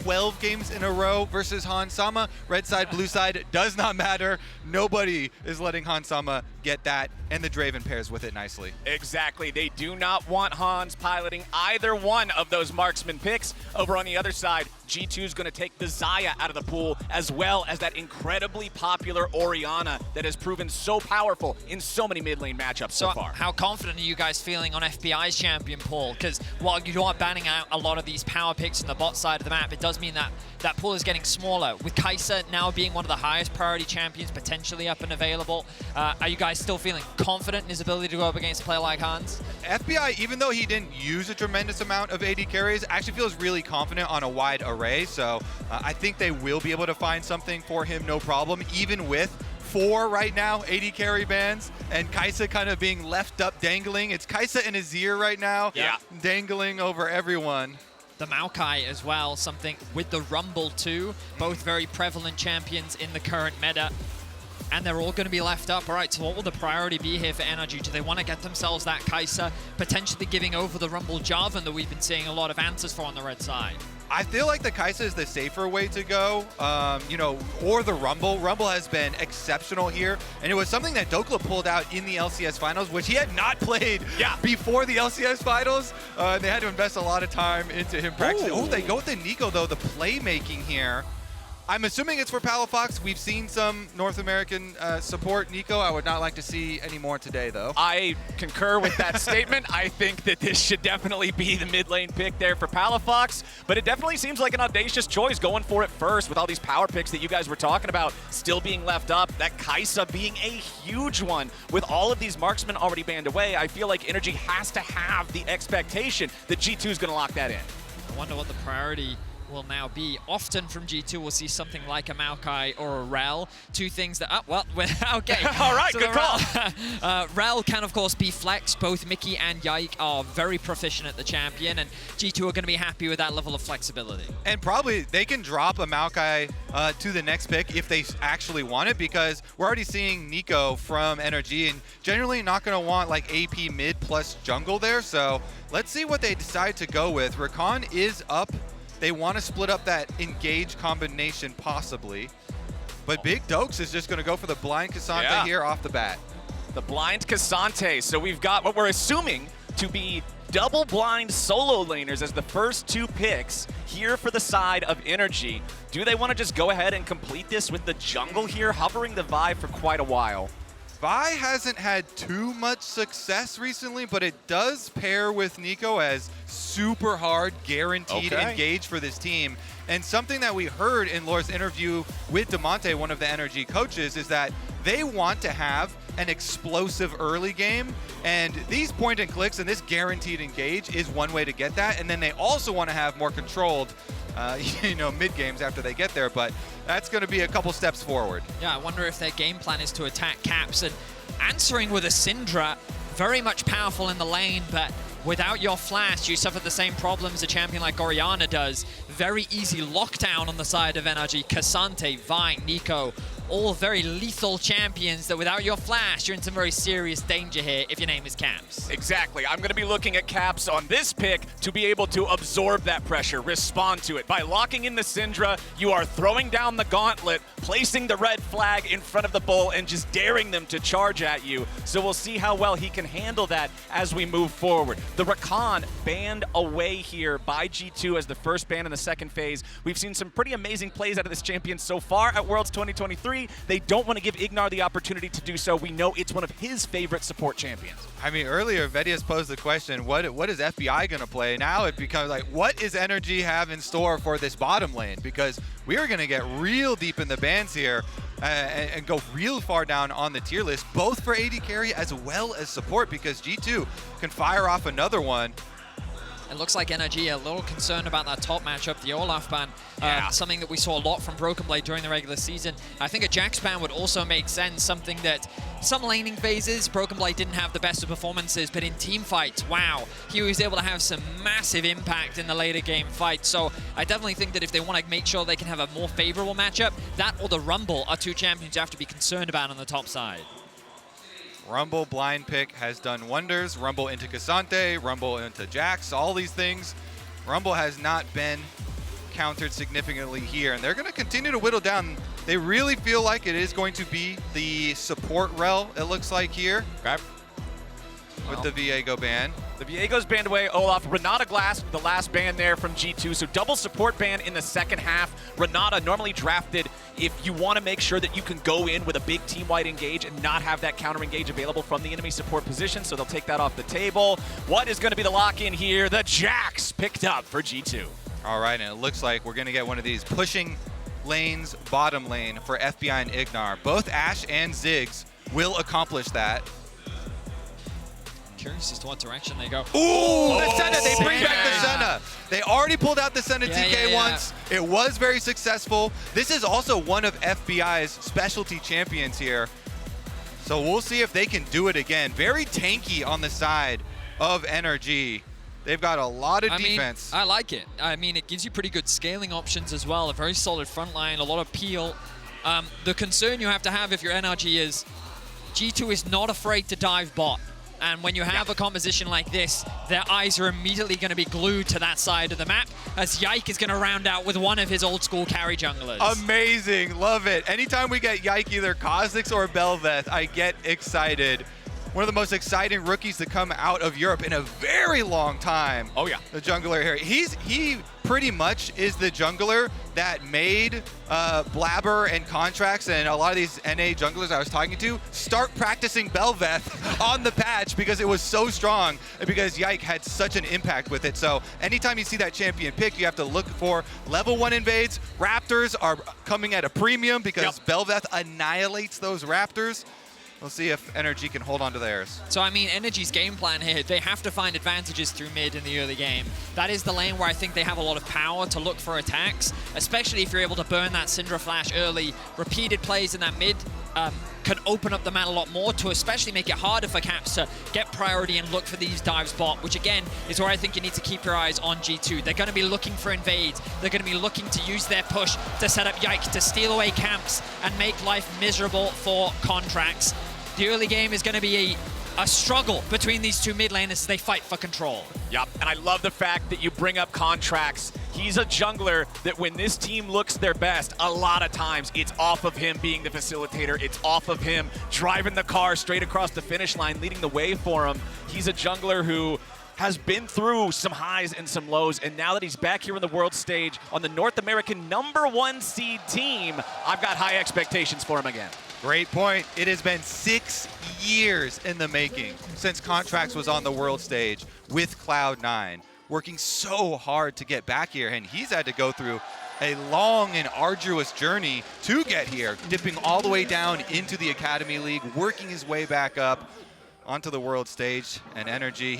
12 games in a row versus Han Sama. Red side, blue side, does not matter. Nobody is letting Han Sama get that, and the Draven pairs with it nicely. Exactly. They do not want Hans piloting either one of those marksman picks. Over on the other side, G2 is going to take the Xayah out of the pool, as well as that incredibly popular Orianna that has proven so powerful in so many mid lane matchups so far. How confident are you guys feeling on FPI's champion pool? Because while you are banning out a lot of these power picks in the bot side of the map, it does mean that that pool is getting smaller. With Kaisa now being one of the highest priority champions potentially up and available, are you guys still feeling confident in his ability to go up against a player like Hans? FBI, even though he didn't use a tremendous amount of AD carries, actually feels really confident on a wide array. So I think they will be able to find something for him, no problem, even with 4 right now AD carry bans, and Kaisa kind of being left up dangling. It's Kaisa and Azir right now, dangling over everyone. The Maokai as well, something with the Rumble too, both very prevalent champions in the current meta. And they're all going to be left up. All right, so what will the priority be here for NRG? Do they want to get themselves that Kaisa, potentially giving over the Rumble Jarvan that we've been seeing a lot of answers for on the red side? I feel like the Kaisa is the safer way to go, you know, or the Rumble. Rumble has been exceptional here, and it was something that Dhokla pulled out in the LCS Finals, which he had not played before the LCS Finals. They had to invest a lot of time into him practicing. Oh, they go with the Neeko, though, the playmaking here. I'm assuming it's for Palafox. We've seen some North American support Neeko. I would not like to see any more today, though. I concur with that statement. I think that this should definitely be the mid lane pick there for Palafox, but it definitely seems like an audacious choice going for it first with all these power picks that you guys were talking about still being left up. That Kaisa being a huge one with all of these marksmen already banned away. I feel like NRG has to have the expectation that G2 is going to lock that in. I wonder what the priority will now be. Often from G2 we'll see something like a Maokai or a Rell. Two things that, okay. All right, so good call. Rell can of course be flexed. Both Miky and Yike are very proficient at the champion, and G2 are going to be happy with that level of flexibility. And probably they can drop a Maokai to the next pick if they actually want it, because we're already seeing Neeko from NRG, and generally not going to want like AP mid plus jungle there. So let's see what they decide to go with. Rakan is up. They want to split up that engage combination possibly. But Big Dokes is just going to go for the blind Ksante here off the bat. The blind Ksante. So we've got what we're assuming to be double blind solo laners as the first 2 picks here for the side of NRG. Do they want to just go ahead and complete this with the jungle here, hovering the Vi for quite a while? Vi hasn't had too much success recently, but it does pair with Neeko as super hard, guaranteed engage for this team. And something that we heard in Lore's interview with Demonte, one of the NRG coaches, is that they want to have an explosive early game, and these point and clicks and this guaranteed engage is one way to get that. And then they also want to have more controlled you know, mid games after they get there, but that's going to be a couple steps forward. Yeah, I wonder if their game plan is to attack Caps, and answering with a Syndra, very much powerful in the lane, but without your flash, you suffer the same problems a champion like Orianna does. Very easy lockdown on the side of NRG. Ksante, Vine, Neeko, all very lethal champions that without your flash, you're in some very serious danger here if your name is Caps. Exactly. I'm going to be looking at Caps on this pick to be able to absorb that pressure, respond to it. By locking in the Syndra, you are throwing down the gauntlet, placing the red flag in front of the bull, and just daring them to charge at you. So we'll see how well he can handle that as we move forward. The Rakan banned away here by G2 as the first ban in the second phase. We've seen some pretty amazing plays out of this champion so far at Worlds 2023. They don't want to give Ignar the opportunity to do so. We know it's one of his favorite support champions. I mean, earlier, Vedius posed the question, what is FBI going to play? Now it becomes like, what is NRG have in store for this bottom lane? Because we are going to get real deep in the bans here and go real far down on the tier list, both for AD carry as well as support, because G2 can fire off another one. It looks like NRG a little concerned about that top matchup, the Olaf ban, something that we saw a lot from Broken Blade during the regular season. I think a Jax ban would also make sense, something that some laning phases, Broken Blade didn't have the best of performances, but in team fights, wow, he was able to have some massive impact in the later game fight. So I definitely think that if they want to make sure they can have a more favorable matchup, that or the Rumble are 2 champions you have to be concerned about on the top side. Rumble blind pick has done wonders. Rumble into Ksante, Rumble into Jax, all these things. Rumble has not been countered significantly here, and they're going to continue to whittle down. They really feel like it is going to be the support Rell, it looks like here. Okay. With the Viego ban. The Viego's banned away. Olaf, Renata Glass, the last ban there from G2. So double support ban in the second half. Renata normally drafted if you want to make sure that you can go in with a big team-wide engage and not have that counter engage available from the enemy support position. So they'll take that off the table. What is going to be the lock-in here? The Jax picked up for G2. All right, and it looks like we're going to get one of these pushing lanes, bottom lane for FBI and Ignar. Both Ashe and Ziggs will accomplish that. Curious as to what direction they go. Ooh, the Senna, they bring back the Senna. They already pulled out the Senna TK once. It was very successful. This is also one of FBI's specialty champions here. So we'll see if they can do it again. Very tanky on the side of NRG. They've got a lot of defense. I like it. I mean, it gives you pretty good scaling options as well. A very solid front line, a lot of peel. The concern you have to have if you're NRG is G2 is not afraid to dive bot. And when you have a composition like this, their eyes are immediately going to be glued to that side of the map, as Yike is going to round out with one of his old school carry junglers. Amazing, love it. Anytime we get Yike, either Kha'Zix or Bel'Veth, I get excited. One of the most exciting rookies to come out of Europe in a very long time. Oh yeah. The jungler here. He pretty much is the jungler that made Blabber and Contractz and a lot of these NA junglers I was talking to start practicing Bel'Veth on the patch because it was so strong and because Yike had such an impact with it. So anytime you see that champion pick, you have to look for level 1 invades. Raptors are coming at a premium because Bel'Veth annihilates those Raptors. We'll see if NRG can hold on to theirs. So, I mean, NRG's game plan here, they have to find advantages through mid in the early game. That is the lane where I think they have a lot of power to look for attacks, especially if you're able to burn that Syndra flash early. Repeated plays in that mid can open up the map a lot more to especially make it harder for Caps to get priority and look for these dives bot, which again is where I think you need to keep your eyes on G2. They're going to be looking for invades. They're going to be looking to use their push to set up Yike, to steal away camps and make life miserable for Contractz. The early game is going to be a struggle between these two mid laners as they fight for control. Yep, and I love the fact that you bring up Contractz. He's a jungler that when this team looks their best, a lot of times it's off of him being the facilitator. It's off of him driving the car straight across the finish line, leading the way for him. He's a jungler who has been through some highs and some lows, and now that he's back here on the world stage on the North American #1 seed team, I've got high expectations for him again. Great point. It has been 6 years in the making since Contractz was on the world stage with Cloud9, working so hard to get back here, and he's had to go through a long and arduous journey to get here, dipping all the way down into the Academy League, working his way back up onto the world stage. And NRG,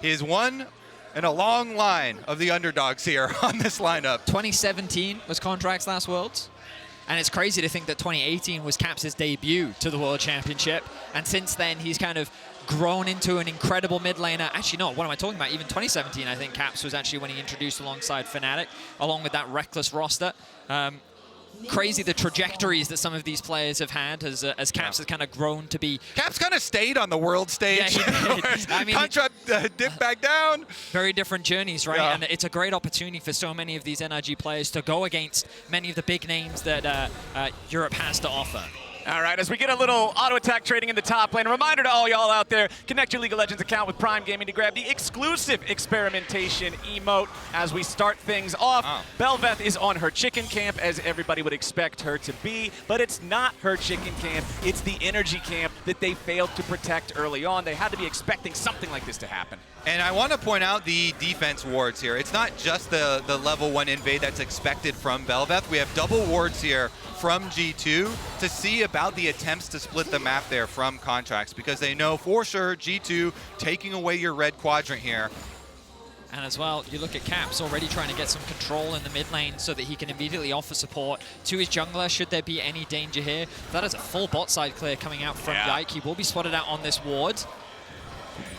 he's one in a long line of the underdogs here on this lineup. 2017 was Contract's last Worlds. And it's crazy to think that 2018 was Caps' debut to the World Championship. And since then, he's kind of grown into an incredible mid laner. Actually, no, what am I talking about? Even 2017, I think Caps was actually when he introduced alongside Fnatic, along with that reckless roster. Crazy the trajectories that some of these players have had as Caps has kind of grown to be. Caps kind of stayed on the world stage. Yeah, he did. I mean, Contractz dipped back down. Very different journeys, right? Yeah. And it's a great opportunity for so many of these NRG players to go against many of the big names that Europe has to offer. All right, as we get a little auto-attack trading in the top lane, a reminder to all y'all out there, connect your League of Legends account with Prime Gaming to grab the exclusive experimentation emote as we start things off. Bel'Veth is on her chicken camp, as everybody would expect her to be, but it's not her chicken camp. It's the energy camp that they failed to protect early on. They had to be expecting something like this to happen. And I want to point out the defense wards here. It's not just the level 1 invade that's expected from Bel'Veth. We have double wards here from G2 to see about the attempts to split the map there from Contractz, because they know for sure G2 taking away your red quadrant here. And as well, you look at Caps already trying to get some control in the mid lane so that he can immediately offer support to his jungler should there be any danger here. That is a full bot side clear coming out from Yike. He will be spotted out on this ward.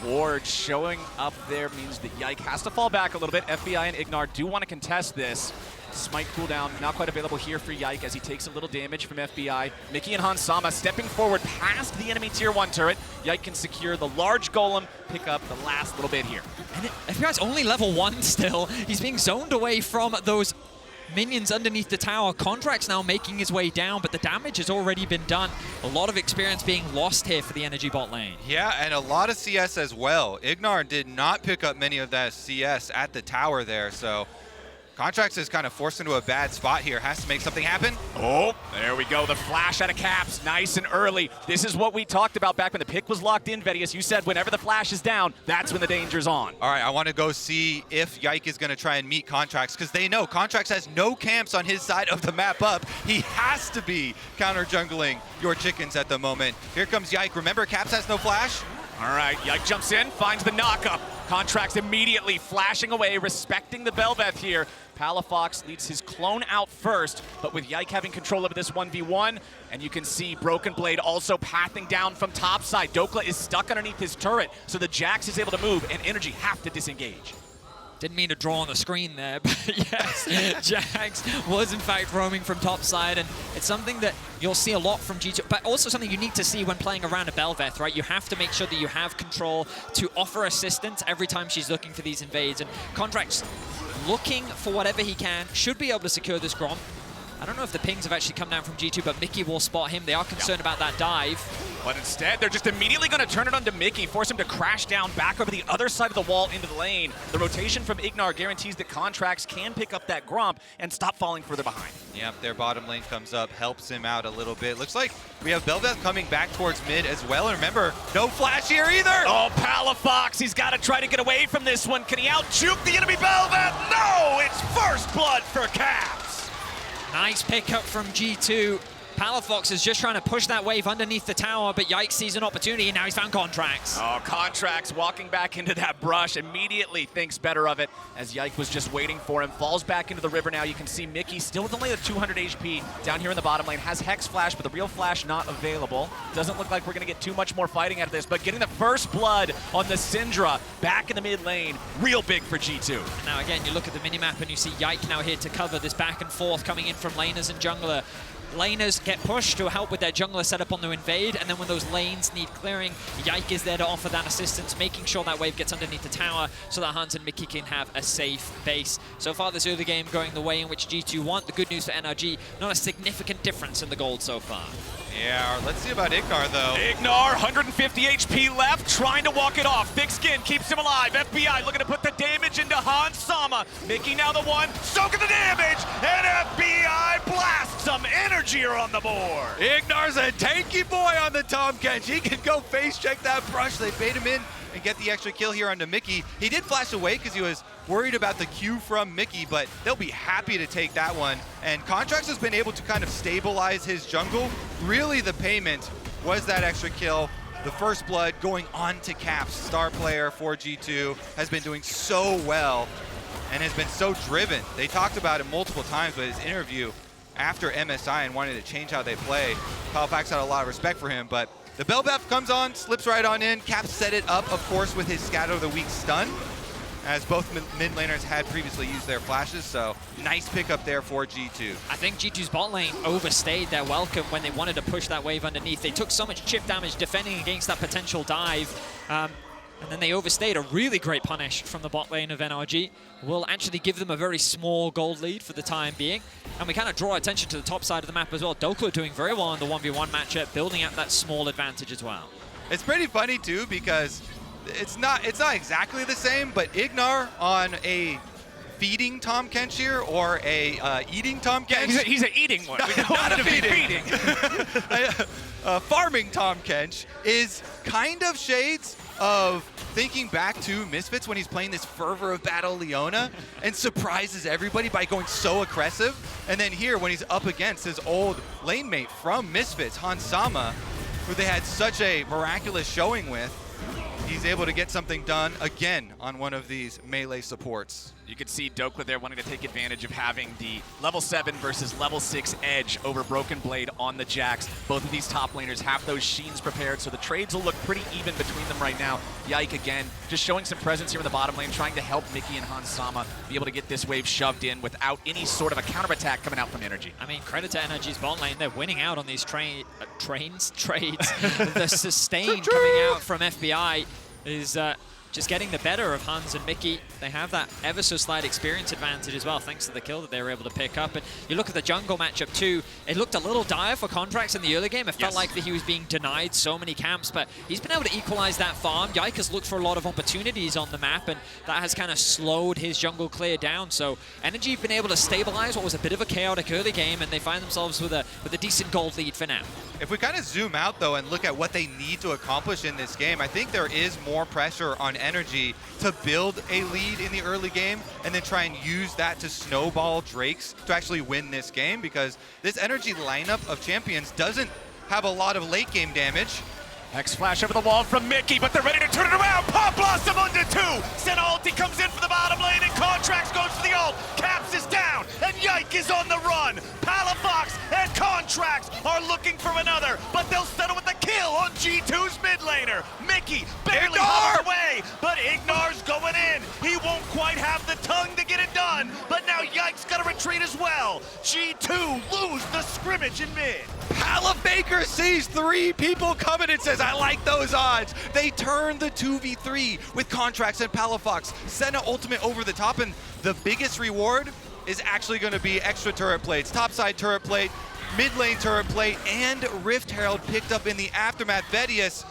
Ward showing up there means that Yike has to fall back a little bit. FBI and Ignar do want to contest this. Smite cooldown not quite available here for Yike as he takes a little damage from FBI. Mickey and Hansama stepping forward past the enemy tier 1 turret. Yike can secure the large golem, pick up the last little bit here. And FBI's only level 1 still. He's being zoned away from those minions underneath the tower. Contractz now making his way down, but the damage has already been done. A lot of experience being lost here for the NRG bot lane. Yeah, and a lot of CS as well. Ignar did not pick up many of that CS at the tower there, so Contractz is kind of forced into a bad spot here. Has to make something happen. Oh, there we go. The flash out of Caps, nice and early. This is what we talked about back when the pick was locked in, Vedius. You said whenever the flash is down, that's when the danger's on. All right, I want to go see if Yike is going to try and meet Contractz, because they know Contractz has no camps on his side of the map up. He has to be counter-jungling your chickens at the moment. Here comes Yike. Remember, Caps has no flash. All right, Yike jumps in, finds the knock-up. Contractz immediately flashing away, respecting the Bel'Veth here. Palafox leads his clone out first, but with Yike having control over this 1v1, and you can see Broken Blade also pathing down from top side. Dhokla is stuck underneath his turret, so the Jax is able to move, and NRG have to disengage. Didn't mean to draw on the screen there, but yes, Jax was in fact roaming from top side, and it's something that you'll see a lot from G2, but also something you need to see when playing around a Bel'Veth, right? You have to make sure that you have control to offer assistance every time she's looking for these invades, and Contractz looking for whatever he can, should be able to secure this Grom. I don't know if the pings have actually come down from G2, but Miky will spot him. They are concerned about that dive. But instead, they're just immediately going to turn it onto Miky, force him to crash down back over the other side of the wall into the lane. The rotation from Ignar guarantees that Contractz can pick up that Gromp and stop falling further behind. Yep, their bottom lane comes up, helps him out a little bit. Looks like we have Bel'Veth coming back towards mid as well. And remember, no flash here either. Oh, Palafox, he's got to try to get away from this one. Can he out-juke the enemy Bel'Veth? No, it's first blood for Caps. Nice pickup from G2. Palafox is just trying to push that wave underneath the tower, but Yike sees an opportunity, and now he's found Contractz. Oh, Contractz walking back into that brush, immediately thinks better of it, as Yike was just waiting for him. Falls back into the river now. You can see Miky still with only a 200 HP down here in the bottom lane. Has Hex Flash, but the real Flash not available. Doesn't look like we're going to get too much more fighting out of this, but getting the first blood on the Syndra back in the mid lane, real big for G2. Now again, you look at the minimap and you see Yike now here to cover this back and forth coming in from laners and jungler. Laners get pushed to help with their jungler setup on the invade, and then when those lanes need clearing, Yike is there to offer that assistance, making sure that wave gets underneath the tower so that Hans and Miky can have a safe base. So far this early game going the way in which G2 want. The good news for NRG, not a significant difference in the gold so far. Yeah, let's see about Ignar though. Ignar, 150 HP left, trying to walk it off. Thick skin keeps him alive. FBI looking to put the damage into Hans Sama. Miky now the one, soaking the damage, and FBI blasts some energy on the board. Ignar's a tanky boy on the Tahm Kench. He can go face check that brush. They bait him in and get the extra kill here onto Miky. He did flash away because he was worried about the Q from Miky, but they'll be happy to take that one. And Contractz has been able to kind of stabilize his jungle. Really the payment was that extra kill. The first blood going on to Caps, star player for G2, has been doing so well and has been so driven. They talked about it multiple times, but his interview after MSI and wanted to change how they play, Palafox had a lot of respect for him, but the Bel'Veth comes on, slips right on in. Caps set it up, of course, with his Scatter of the Week stun, as both mid laners had previously used their flashes, so nice pickup there for G2. I think G2's bot lane overstayed their welcome when they wanted to push that wave underneath. They took so much chip damage defending against that potential dive, and then they overstayed. A really great punish from the bot lane of NRG will actually give them a very small gold lead for the time being. And we kind of draw attention to the top side of the map as well. Dhokla doing very well in the 1v1 matchup, building up that small advantage as well. It's pretty funny too, because it's not exactly the same, but Ignar on a feeding Tahm Kench here, or a eating Tahm Kench. Yeah, he's an eating one. Not a feeding. Farming Tahm Kench is kind of shades of thinking back to Misfits when he's playing this Fervor of Battle Leona and surprises everybody by going so aggressive. And then here, when he's up against his old lane mate from Misfits, Hans Sama, who they had such a miraculous showing with, he's able to get something done again on one of these melee supports. You could see Dhokla there wanting to take advantage of having the level 7 versus level 6 edge over Broken Blade on the Jax. Both of these top laners have those Sheens prepared, so the trades will look pretty even between them right now. Yike again, just showing some presence here in the bottom lane, trying to help Miky and Hans Sama be able to get this wave shoved in without any sort of a counterattack coming out from NRG. I mean, credit to NRG's bot lane. They're winning out on these trades. The sustain coming out from FBI is just getting the better of Hans and Miky. They have that ever so slight experience advantage as well, thanks to the kill that they were able to pick up. And you look at the jungle matchup too, it looked a little dire for Contractz in the early game. It felt like that he was being denied so many camps, but he's been able to equalize that farm. Yike has looked for a lot of opportunities on the map, and that has kind of slowed his jungle clear down. So NRG have been able to stabilize what was a bit of a chaotic early game, and they find themselves with a decent gold lead for now. If we kind of zoom out though and look at what they need to accomplish in this game, I think there is more pressure on NRG to build a lead in the early game and then try and use that to snowball Drakes to actually win this game, because this NRG lineup of champions doesn't have a lot of late game damage. X flash over the wall from Miky, but they're ready to turn it around. Pop Blossom under 2. Senna ulti comes in for the bottom lane, and Contractz goes for the ult. Caps is down, and Yike is on the run. Palafox and Contractz are looking for another, but they'll settle with the kill on G2's mid laner. Miky barely hops away, but Ignar's going in. He won't quite have the tongue to get it done, but now Yike's got to retreat as well. G2 lose the scrimmage in mid. Palafaker sees 3 people coming and says, I like those odds. They turn the 2v3 with Contractz and Palafox. Senna ultimate over the top, and the biggest reward is actually going to be extra turret plates. Topside turret plate, mid lane turret plate, and Rift Herald picked up in the aftermath. Vedius,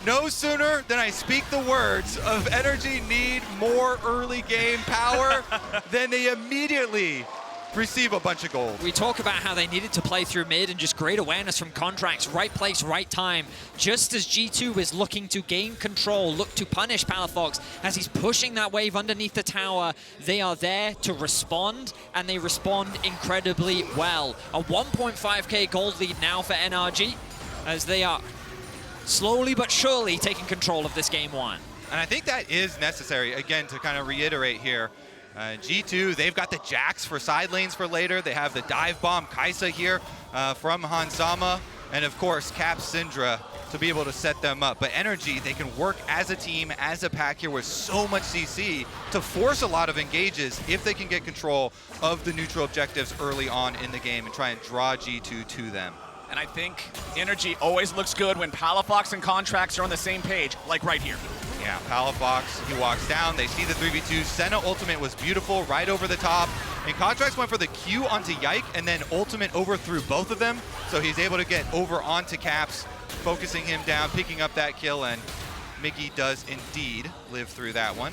no sooner than I speak the words of NRG need more early game power than they immediately receive a bunch of gold. We talk about how they needed to play through mid and just great awareness from Contractz, right place, right time. Just as G2 is looking to gain control, look to punish Palafox as he's pushing that wave underneath the tower, they are there to respond, and they respond incredibly well. A 1.5k gold lead now for NRG as they are slowly but surely taking control of this game 1. And I think that is necessary, again, to kind of reiterate here. G2, they've got the Jax for side lanes for later. They have the dive bomb Kaisa here from Hansama. And of course, Cap Syndra to be able to set them up. But NRG, they can work as a team, as a pack here with so much CC to force a lot of engages if they can get control of the neutral objectives early on in the game and try and draw G2 to them. And I think NRG always looks good when Palafox and Contractz are on the same page, like right here. Yeah, Palafox, he walks down, they see the 3v2. Senna ultimate was beautiful, right over the top. And Contractz went for the Q onto Yike and then ultimate overthrew both of them. So he's able to get over onto Caps, focusing him down, picking up that kill, and Miky does indeed live through that one.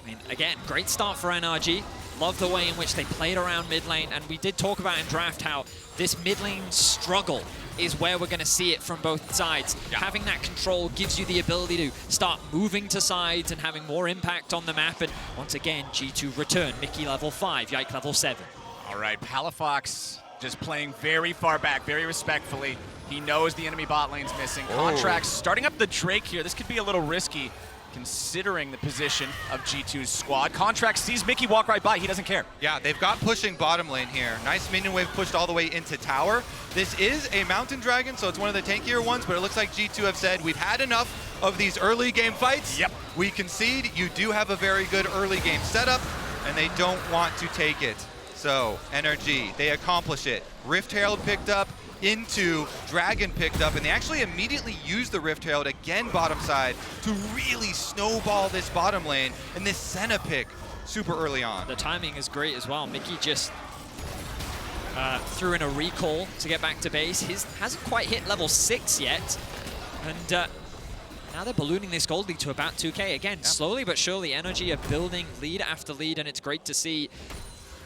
I mean, again, great start for NRG. Love the way in which they played around mid lane, and we did talk about in draft how this mid lane struggle is where we're going to see it from both sides. Yeah. Having that control gives you the ability to start moving to sides and having more impact on the map. And once again, G2 return. Miky level 5, Yike level 7. All right, Palafox just playing very far back, very respectfully. He knows the enemy bot lane's missing. Contractz starting up the Drake here. This could be a little risky considering the position of G2's squad. Contractz sees Miky walk right by. He doesn't care. Yeah, they've got pushing bottom lane here. Nice minion wave pushed all the way into tower. This is a mountain dragon, so it's one of the tankier ones, but it looks like G2 have said, we've had enough of these early game fights. Yep. We concede. You do have a very good early game setup, and they don't want to take it. So, NRG, they accomplish it. Rift Herald picked up, into Dragon picked up, and they actually immediately used the Rift Herald again bottom side to really snowball this bottom lane, and this Senna pick super early on. The timing is great as well. Miky just threw in a recall to get back to base. His hasn't quite hit level 6 yet, and now they're ballooning this gold lead to about 2k. Again, slowly but surely, NRG are building lead after lead, and it's great to see.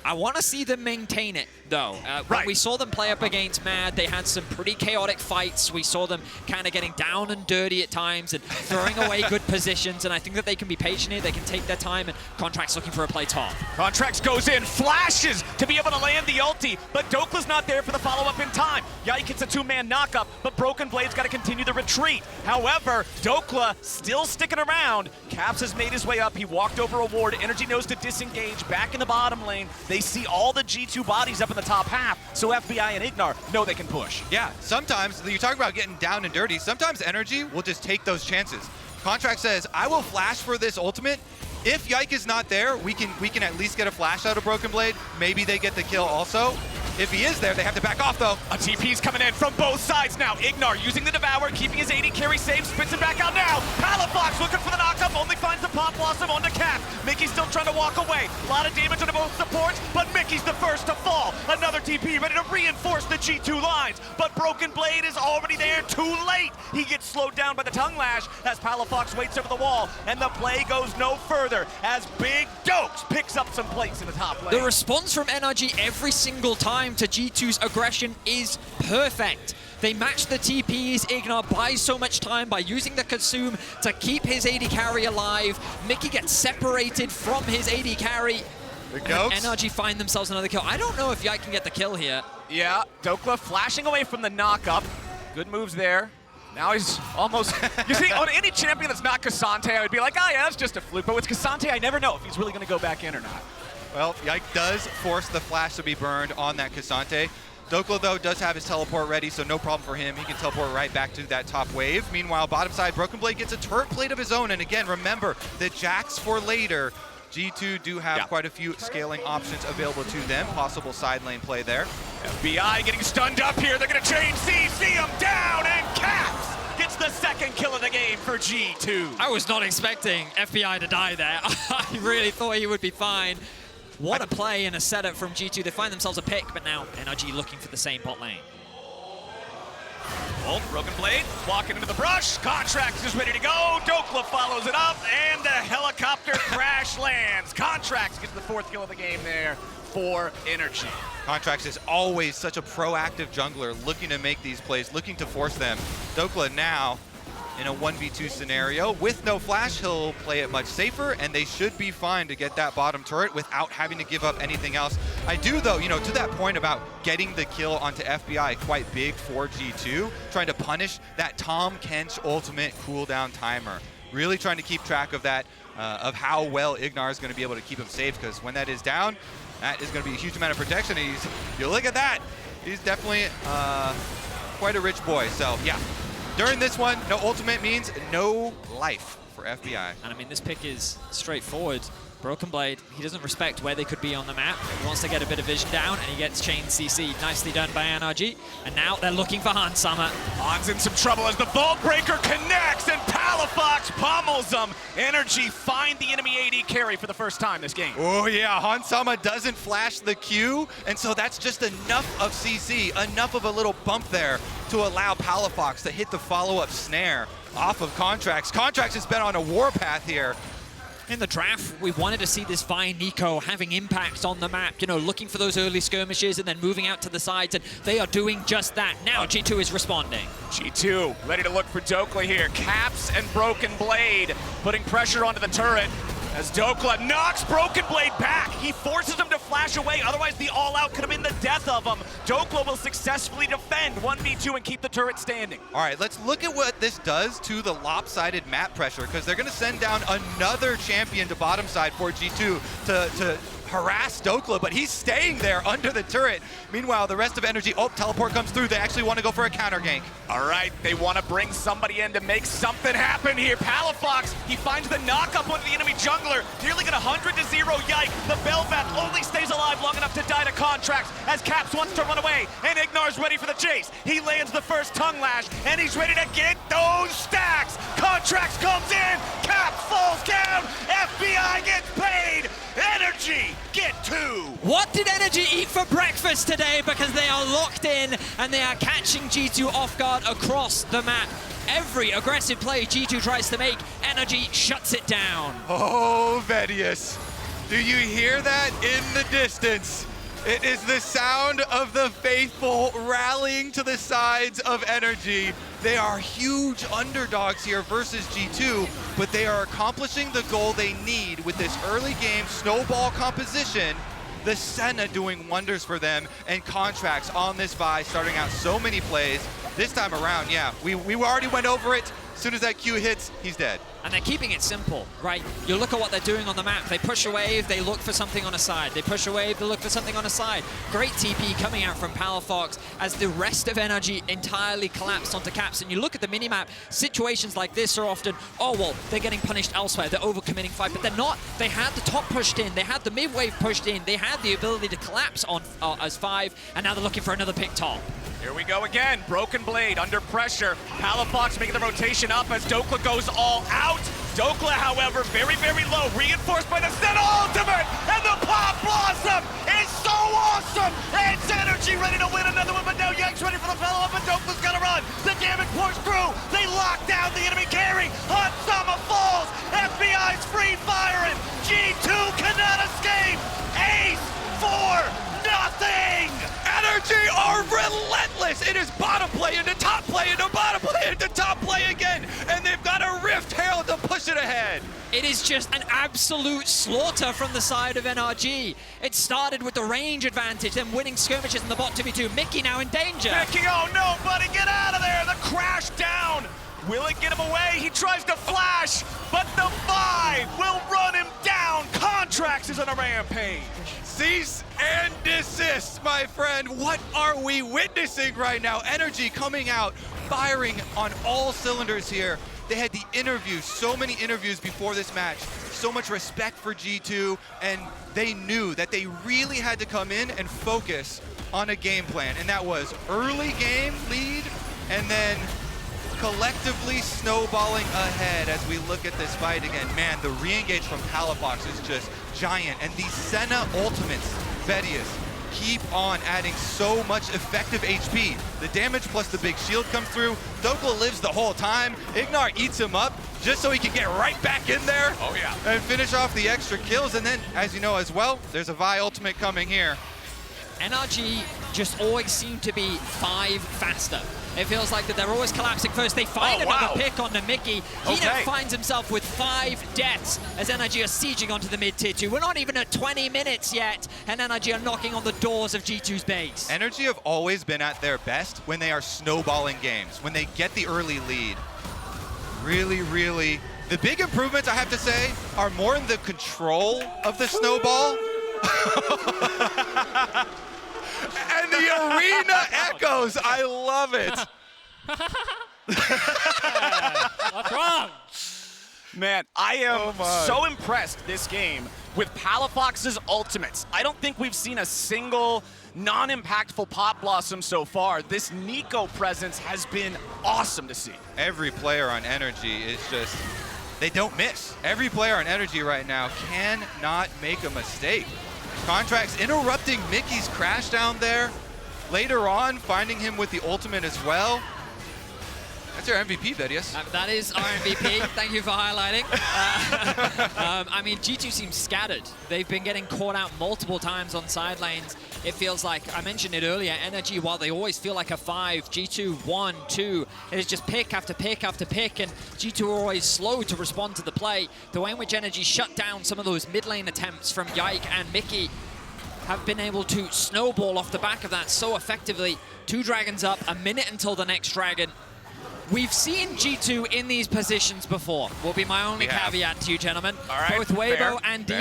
I want to see them maintain it, though. When we saw them play up against Mad, they had some pretty chaotic fights. We saw them kind of getting down and dirty at times and throwing away good positions, and I think that they can be patient here. They can take their time, and Contractz looking for a play top. Contractz goes in, flashes to be able to land the ulti, but Dhokla's not there for the follow-up in time. Yike gets a 2-man knock-up, but Broken Blade's got to continue the retreat. However, Dhokla still sticking around. Caps has made his way up. He walked over a ward. NRG knows to disengage back in the bottom lane. They see all the G2 bodies up in the top half, so FBI and Ignar know they can push. Yeah, sometimes, you talk about getting down and dirty, sometimes NRG will just take those chances. Contractz says, I will flash for this ultimate. If Yike is not there, we can at least get a flash out of Broken Blade. Maybe they get the kill also. If he is there, they have to back off, though. A TP's coming in from both sides now. Ignar using the Devour, keeping his AD carry safe, spits him back out now. Palafox looking for the knock-up, only finds the Pop Blossom onto Cap. Mickey's still trying to walk away. A lot of damage on both supports, but Mickey's the first to fall. Another TP ready to reinforce the G2 lines, but Broken Blade is already there too late. He gets slowed down by the tongue lash as Palafox waits over the wall, and the play goes no further as Big Dokes picks up some plates in the top lane. The response from NRG every single time to G2's aggression is perfect. They match the TPs. Ignar buys so much time by using the consume to keep his AD carry alive. Mickey gets separated from his AD carry. NRG find themselves another kill. I don't know if Yike can get the kill here. Yeah, Dhokla flashing away from the knock-up. Good moves there. Now he's almost... You see, on any champion that's not Ksante, I would be like, oh yeah, that's just a fluke. But with Ksante, I never know if he's really going to go back in or not. Well, Yike does force the flash to be burned on that Ksante. Dhokla, though, does have his teleport ready, so no problem for him. He can teleport right back to that top wave. Meanwhile, bottom side, Broken Blade gets a turret plate of his own. And again, remember, the Jax for later. G2 do have quite a few scaling options available to them. Possible side lane play there. FBI getting stunned up here. They're going to chain see him down, and Caps gets the second kill of the game for G2. I was not expecting FBI to die there. I really thought he would be fine. What a play and a setup from G2. They find themselves a pick, but now NRG looking for the same bot lane. Oh, Broken Blade walking into the brush. Contractz is ready to go. Dhokla follows it up, and the helicopter crash lands. Contractz gets the fourth kill of the game there for NRG. Contractz is always such a proactive jungler, looking to make these plays, looking to force them. Dhokla now in a 1v2 scenario. With no flash, he'll play it much safer, and they should be fine to get that bottom turret without having to give up anything else. I do, though, you know, to that point about getting the kill onto FBI, quite big for G2, trying to punish that Tahm Kench ultimate cooldown timer. Really trying to keep track of that, of how well Ignar is going to be able to keep him safe, because when that is down, that is going to be a huge amount of protection. And you look at that, he's definitely quite a rich boy. So, yeah. During this one, no ultimate means no life for FBI. And I mean, this pick is straightforward. Broken Blade, he doesn't respect where they could be on the map. He wants to get a bit of vision down, and he gets chain CC. Nicely done by NRG. And now they're looking for Hans Summer. Han's in some trouble as the Vault Breaker connects, and Palafox pummels them. NRG find the enemy AD carry for the first time this game. Oh yeah, Hans Summer doesn't flash the Q, and so that's just enough of CC, enough of a little bump there to allow Palafox to hit the follow-up snare off of Contractz. Contractz has been on a warpath here. In the draft, we wanted to see this Vine Neeko having impact on the map, you know, looking for those early skirmishes and then moving out to the sides, and they are doing just that. Now G2 is responding. G2 ready to look for Dhokla here. Caps and Broken Blade putting pressure onto the turret as Dhokla knocks Broken Blade back. He forces him to flash away, otherwise the all-out could have been the death of him. Dhokla will successfully defend 1v2 and keep the turret standing. All right, let's look at what this does to the lopsided map pressure, because they're going to send down another champion to bottom side for G2 to harass Dhokla, but he's staying there under the turret. Meanwhile, the rest of NRG, teleport comes through. They actually want to go for a counter gank. All right, they want to bring somebody in to make something happen here. Palafox, he finds the knock-up onto the enemy jungler, dealing an 100-0 Yike. The Bel'Veth only stays alive long enough to die to Contractz as Caps wants to run away, and Ignar's ready for the chase. He lands the first tongue lash, and he's ready to get those stacks. Contractz comes in, Caps falls down, FBI gets paid. NRG get 2. What did NRG eat for breakfast today? Because they are locked in and they are catching G2 off guard across the map. Every aggressive play G2 tries to make, NRG shuts it down. Oh, Vedius. Do you hear that in the distance? It is the sound of the faithful rallying to the sides of NRG. They are huge underdogs here versus G2, but they are accomplishing the goal they need with this early game snowball composition. The Senna doing wonders for them, and Contractz on this Vi starting out so many plays. This time around, yeah, we already went over it. As soon as that Q hits, he's dead. And they're keeping it simple, right? You look at what they're doing on the map. They push a wave, they look for something on a side. They push a wave, they look for something on a side. Great TP coming out from Palafox as the rest of NRG entirely collapsed onto Caps. And you look at the minimap, situations like this are often, oh, well, they're getting punished elsewhere. They're overcommitting fight, but they're not. They had the top pushed in. They had the mid wave pushed in. They had the ability to collapse on as 5, and now they're looking for another pick top. Here we go again. Broken Blade under pressure. Palafox making the rotation up as Dhokla goes all out. Dhokla, however, very, very low. Reinforced by the Senna ultimate. And the Pop Blossom is so awesome. It's NRG ready to win another one, but now Yike's ready for the follow-up, and Dokla's gonna run. The damage pours through. They lock down the enemy carry. Hansama falls. FBI's free firing. G2 cannot escape. Ace for nothing. NRG are relentless. It is bottom play into top play into bottom play into top play again. And they've got a Rift Herald to push it ahead. It is just an absolute slaughter from the side of NRG. It started with the range advantage, then winning skirmishes in the bot 2v2. Mickey now in danger. Mickey, oh no, buddy, get out of there. The crash down. Will it get him away? He tries to flash, but the 5 will run him down. Contractz is on a rampage. Cease and desist, my friend. What are we witnessing right now? NRG coming out, firing on all cylinders here. They had the interviews, so many interviews before this match, so much respect for G2, and they knew that they really had to come in and focus on a game plan, and that was early game lead, and then collectively snowballing ahead as we look at this fight again. Man, the re-engage from Palafox is just giant, and these Senna ultimates, Vedius, keep on adding so much effective HP. The damage plus the big shield comes through. Dhokla lives the whole time. Ignar eats him up just so he can get right back in there. Oh yeah. And finish off the extra kills. And then, as you know as well, there's a Vi ultimate coming here. NRG just always seem to be 5 faster. It feels like that they're always collapsing first. They find another pick on the Mickey. He now finds himself with 5 deaths as NRG are sieging onto the mid tier 2. We're not even at 20 minutes yet, and NRG are knocking on the doors of G2's base. NRG have always been at their best when they are snowballing games, when they get the early lead. Really, really. The big improvements, I have to say, are more in the control of the snowball. And the arena echoes. I love it. What's wrong? Man, I am so impressed this game with Palafox's ultimates. I don't think we've seen a single non-impactful Pop Blossom so far. This Neeko presence has been awesome to see. Every player on NRG is just, they don't miss. Every player on NRG right now cannot make a mistake. Contractz interrupting Mickey's crash down there. Later on, finding him with the ultimate as well. That's your MVP, Vedius. That is our MVP. Thank you for highlighting. I mean, G2 seems scattered. They've been getting caught out multiple times on side lanes. It feels like, I mentioned it earlier, NRG, while they always feel like a 5, G2, 1, 2, it is just pick after pick after pick, and G2 are always slow to respond to the play. The way in which NRG shut down some of those mid lane attempts from Yike and Mickey have been able to snowball off the back of that so effectively. 2 dragons up, a minute until the next dragon. We've seen G2 in these positions before, will be my only caveat to you, gentlemen. All right, both Weibo and D+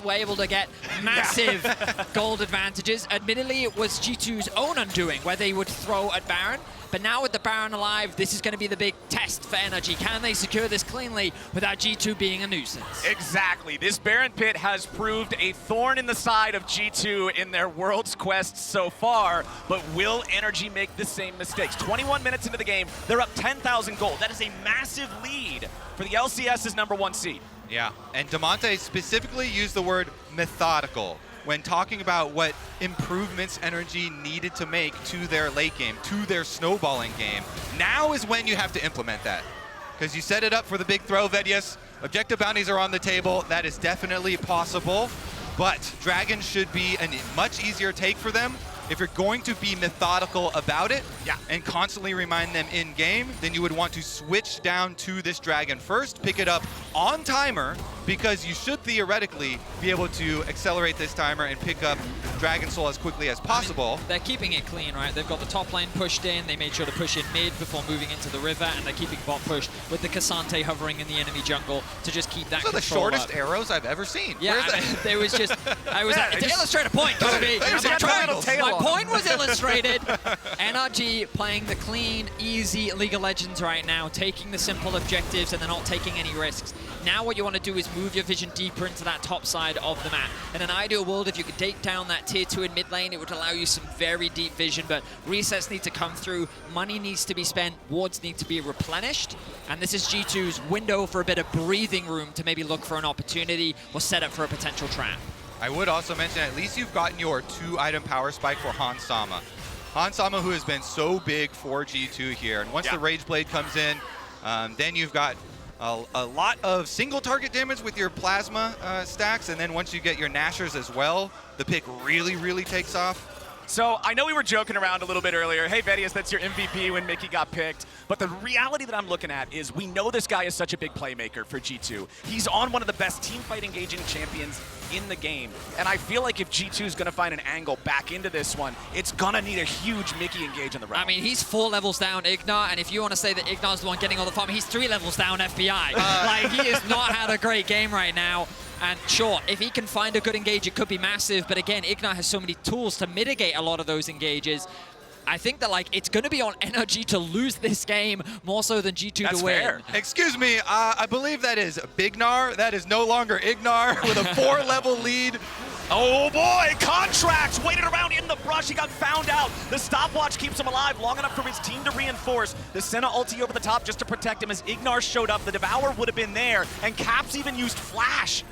were able to get massive gold advantages. Admittedly, it was G2's own undoing, where they would throw at Baron. But now with the Baron alive, this is going to be the big test for NRG. Can they secure this cleanly without G2 being a nuisance? Exactly. This Baron pit has proved a thorn in the side of G2 in their World's Quest so far, but will NRG make the same mistakes? 21 minutes into the game, they're up 10,000 gold. That is a massive lead for the LCS's #1 seed. Yeah, and Damonte specifically used the word methodical when talking about what improvements NRG needed to make to their late game, to their snowballing game. Now is when you have to implement that. Because you set it up for the big throw, Vedius. Objective bounties are on the table. That is definitely possible. But Dragon should be a much easier take for them. If you're going to be methodical about it and constantly remind them in-game, then you would want to switch down to this Dragon first, pick it up on timer, because you should theoretically be able to accelerate this timer and pick up Dragon Soul as quickly as possible. I mean, they're keeping it clean, right? They've got the top lane pushed in, they made sure to push in mid before moving into the river, and they're keeping bot pushed with the Ksante hovering in the enemy jungle to just keep that Those are the control shortest up. arrows I've ever seen. Yeah, I mean, there was just, to illustrate a point, Kobe. My point was illustrated. NRG playing the clean, easy League of Legends right now, taking the simple objectives and they're not taking any risks. Now what you want to do is move your vision deeper into that top side of the map. In an ideal world, if you could take down that tier 2 in mid lane, it would allow you some very deep vision, but resets need to come through, money needs to be spent, wards need to be replenished, and this is G2's window for a bit of breathing room to maybe look for an opportunity or set up for a potential trap. I would also mention at least you've gotten your 2-item power spike for Hans Sama. Hans Sama, who has been so big for G2 here, and once the Rage Blade comes in, then you've got a lot of single target damage with your plasma stacks, and then once you get your Nashers as well, the pick really takes off. So I know we were joking around a little bit earlier. Hey, Vedius, that's your MVP when Mickey got picked. But the reality that I'm looking at is we know this guy is such a big playmaker for G2. He's on one of the best teamfight engaging champions in the game. And I feel like if G2 is going to find an angle back into this one, it's going to need a huge Mickey engage on the round. I mean, he's 4 levels down Ignar, and if you want to say that Ignar's the one getting all the farm, he's 3 levels down FBI. Like, he has not had a great game right now. And sure, if he can find a good engage, it could be massive. But again, Ignar has so many tools to mitigate a lot of those engages. I think that, like, it's going to be on NRG to lose this game more so than G2 to win. Fair. Excuse me, I believe that is Bignar. That is no longer Ignar with a 4-level lead. Oh boy, Contractz waited around in the brush. He got found out. The stopwatch keeps him alive long enough for his team to reinforce. The Senna ulti over the top just to protect him as Ignar showed up. The Devour would have been there, and Caps even used Flash.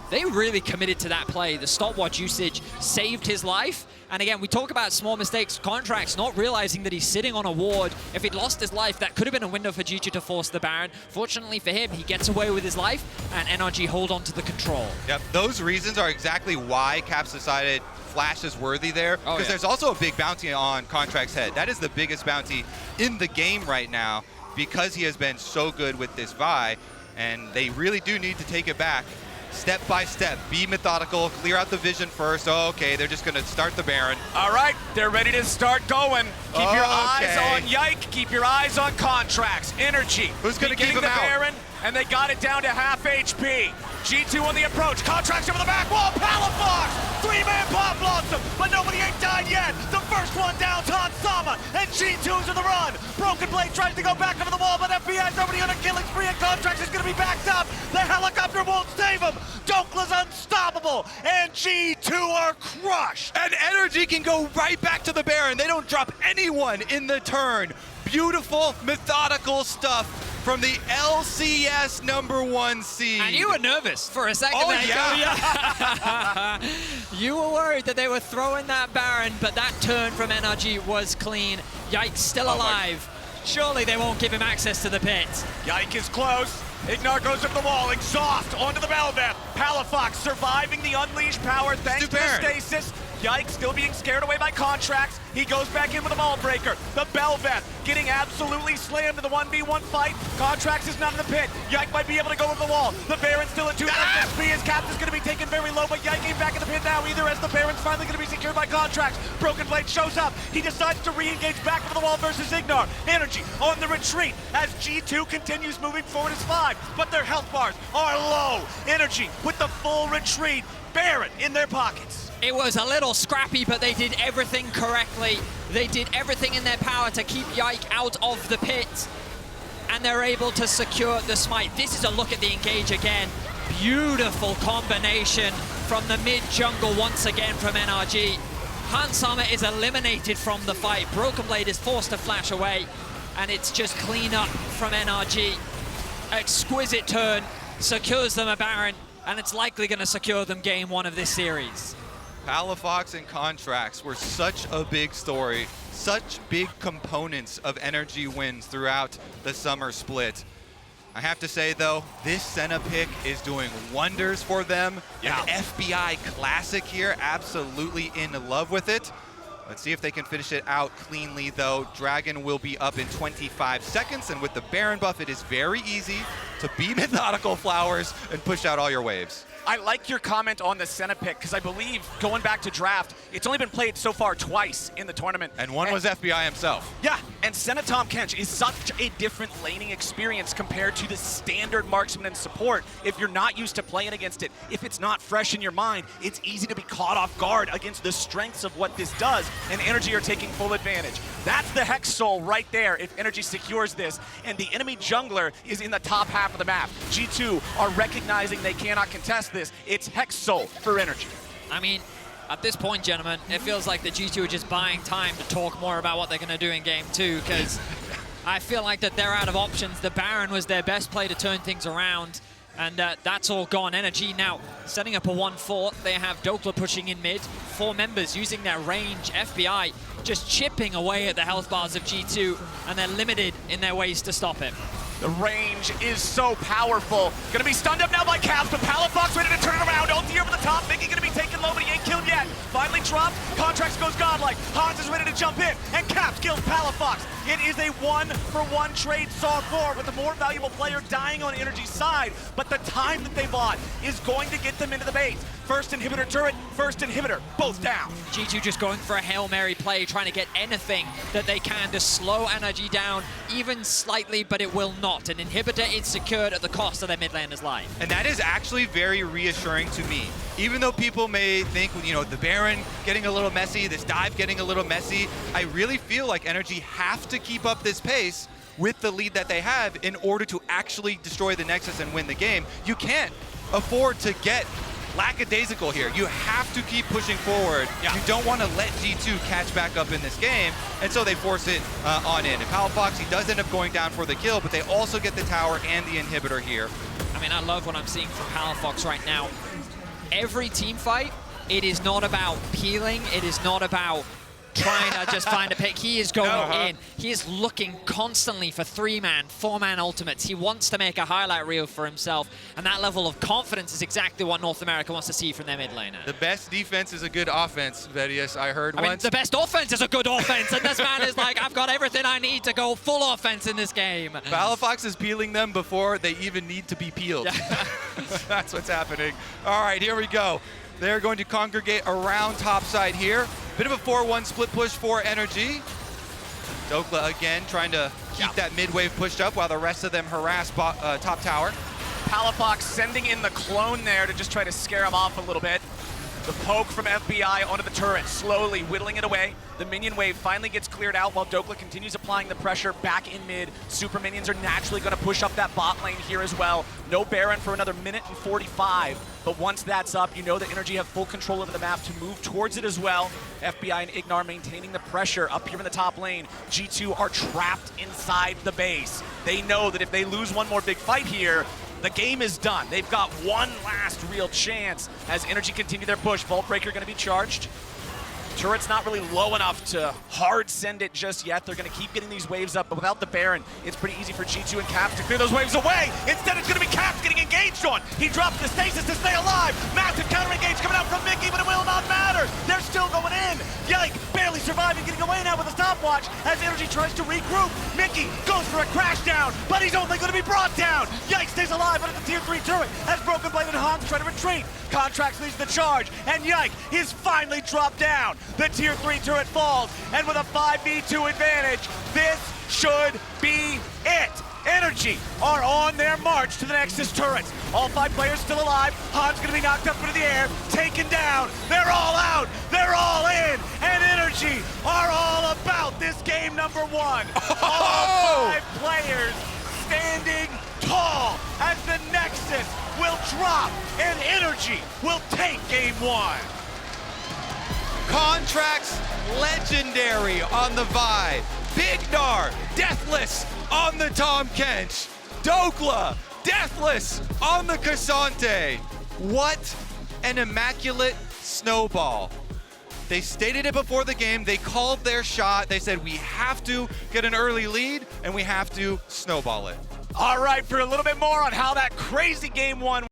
They really committed to that play. The stopwatch usage saved his life. And again, we talk about small mistakes. Contractz not realizing that he's sitting on a ward. If he'd lost his life, that could have been a window for G2 to force the Baron. Fortunately for him, he gets away with his life, and NRG hold on to the control. Yep, those reasons are exactly why Caps decided Flash is worthy there. Because there's also a big bounty on Contract's head. That is the biggest bounty in the game right now because he has been so good with this Vi, and they really do need to take it back. Step by step, be methodical, clear out the vision first. Oh, okay, they're just gonna start the Baron. All right, they're ready to start going. Keep your eyes on Yike, keep your eyes on Contractz. NRG. Who's gonna keep him out? Baron, and they got it down to half HP. G2 on the approach, Contractz over the back wall, Palafox! 3-man pop lost him, but nobody ain't died yet. The first one down, Hans Sama, and G2's on the run. Broken Blade tries to go back over the wall, but FBI's already on a killing spree, and Contractz is gonna be backed up. The helicopter won't save him. Dhokla's unstoppable, and G2 are crushed. And NRG can go right back to the Baron. They don't drop anyone in the turn. Beautiful, methodical stuff from the LCS #1 seed. And you were nervous for a second. Oh, there. yeah. You were worried that they were throwing that Baron, but that turn from NRG was clean. Yike still alive. Surely they won't give him access to the pit. Yike is close. Ignar goes up the wall, exhaust onto the Bel'Veth. Palafox surviving the unleashed power thanks to the stasis. Yike still being scared away by Contractz. He goes back in with a ball breaker. The Bel'Veth getting absolutely slammed in the 1v1 fight. Contractz is not in the pit. Yike might be able to go over the wall. The Baron's still at 2 SP. His Caps is going to be taken very low, but Yike ain't back in the pit now either as the Baron's finally going to be secured by Contractz. Broken Blade shows up. He decides to re-engage back over the wall versus Ignar. NRG on the retreat as G2 continues moving forward as 5, but their health bars are low. NRG with the full retreat. Baron in their pockets. It was a little scrappy, but they did everything correctly. They did everything in their power to keep Yike out of the pit, and they're able to secure the smite. This is a look at the engage again. Beautiful combination from the mid-jungle once again from NRG. Hans Sama is eliminated from the fight. Broken Blade is forced to flash away, and it's just clean up from NRG. Exquisite turn, secures them a Baron, and it's likely going to secure them game 1 of this series. Palafox and Contractz were such a big story, such big components of NRG wins throughout the summer split. I have to say though, this Senna pick is doing wonders for them. Yeah. An FBI classic here, absolutely in love with it. Let's see if they can finish it out cleanly, though. Dragon will be up in 25 seconds, and with the Baron buff, it is very easy to be methodical Flowers and push out all your waves. I like your comment on the Senna pick, because I believe, going back to draft, it's only been played so far twice in the tournament. And one was FBI himself. Yeah, and Senna Tahm Kench is such a different laning experience compared to the standard marksman and support. If you're not used to playing against it, if it's not fresh in your mind, it's easy to be caught off guard against the strengths of what this does, and NRG are taking full advantage. That's the Hex Soul right there if NRG secures this, and the enemy jungler is in the top half of the map. G2 are recognizing they cannot contest this. It's Hex Soul for NRG. I mean, at this point, gentlemen, it feels like the G2 are just buying time to talk more about what they're going to do in Game 2, because I feel like that they're out of options. The Baron was their best play to turn things around, and that's all gone. NRG now setting up a 1-4. They have Dhokla pushing in mid. 4 members using their range. FBI just chipping away at the health bars of G2, and they're limited in their ways to stop it. The range is so powerful. Gonna be stunned up now by Caps, but Palafox ready to turn it around. Ulti over the top. Miky gonna be taken low, but he ain't killed yet. Finally dropped. Contractz goes godlike. Hans is ready to jump in, and Caps kills Palafox. It is a 1-for-1 trade saw 4 with the more valuable player dying on NRG's side, but the time that they bought is going to get them into the base. First inhibitor turret, first inhibitor, both down. G2 just going for a Hail Mary play, trying to get anything that they can to slow NRG down, even slightly, but it will not. An inhibitor is secured at the cost of their mid laner's life. And that is actually very reassuring to me. Even though people may think, you know, the Baron getting a little messy, this dive getting a little messy, I really feel like NRG have to keep up this pace with the lead that they have in order to actually destroy the Nexus and win the game. You can't afford to get lackadaisical here. You have to keep pushing forward. Yeah. You don't want to let G2 catch back up in this game, and so they force it on in. And Palafox, he does end up going down for the kill, but they also get the tower and the inhibitor here. I mean, I love what I'm seeing from Palafox right now. Every team fight, it is not about peeling, it is not about trying to just find a pick. He is going in. He is looking constantly for 3-man, 4-man ultimates. He wants to make a highlight reel for himself, and that level of confidence is exactly what North America wants to see from their mid laner. The best defense is a good offense, Vedius, I heard once. I mean, the best offense is a good offense, and this man is like, I've got everything I need to go full offense in this game. Palafox is peeling them before they even need to be peeled. That's what's happening. All right, here we go. They're going to congregate around topside here. Bit of a 4-1 split push for NRG. Dhokla again trying to keep that mid wave pushed up while the rest of them harass top tower. Palafox sending in the clone there to just try to scare him off a little bit. The poke from FBI onto the turret, slowly whittling it away. The minion wave finally gets cleared out while Dhokla continues applying the pressure back in mid. Super minions are naturally going to push up that bot lane here as well. No Baron for another minute and 45. But once that's up, you know that NRG have full control over the map to move towards it as well. FBI and Ignar maintaining the pressure up here in the top lane. G2 are trapped inside the base. They know that if they lose one more big fight here, the game is done. They've got one last real chance as NRG continue their push. Vault Breaker going to be charged. Turret's not really low enough to hard send it just yet. They're going to keep getting these waves up, but without the Baron, it's pretty easy for G2 and Caps to clear those waves away. Instead, it's going to be Caps getting engaged on. He drops the stasis to stay alive. Massive counter engage coming out from Miky, but it will not matter. They're still going in. Yike barely surviving, getting away now with a stopwatch as NRG tries to regroup. Miky goes for a crash down, but he's only going to be brought down. Yike stays alive under the tier 3 turret as Broken Blade and Hans try to retreat. Contractz leads the charge, and Yike is finally dropped down. The tier 3 turret falls, and with a 5v2 advantage, this should be it. NRG are on their march to the Nexus turrets. All 5 players still alive. Han's gonna be knocked up into the air, taken down. They're all out, they're all in, and NRG are all about this game number 1. All 5 players standing tall as the Nexus will drop, and NRG will take game 1. Contractz, legendary on the Vi. Ignar, deathless on the Tahm Kench. Dhokla, deathless on the Ksante. What an immaculate snowball. They stated it before the game. They called their shot. They said, we have to get an early lead, and we have to snowball it. All right, for a little bit more on how that crazy game 1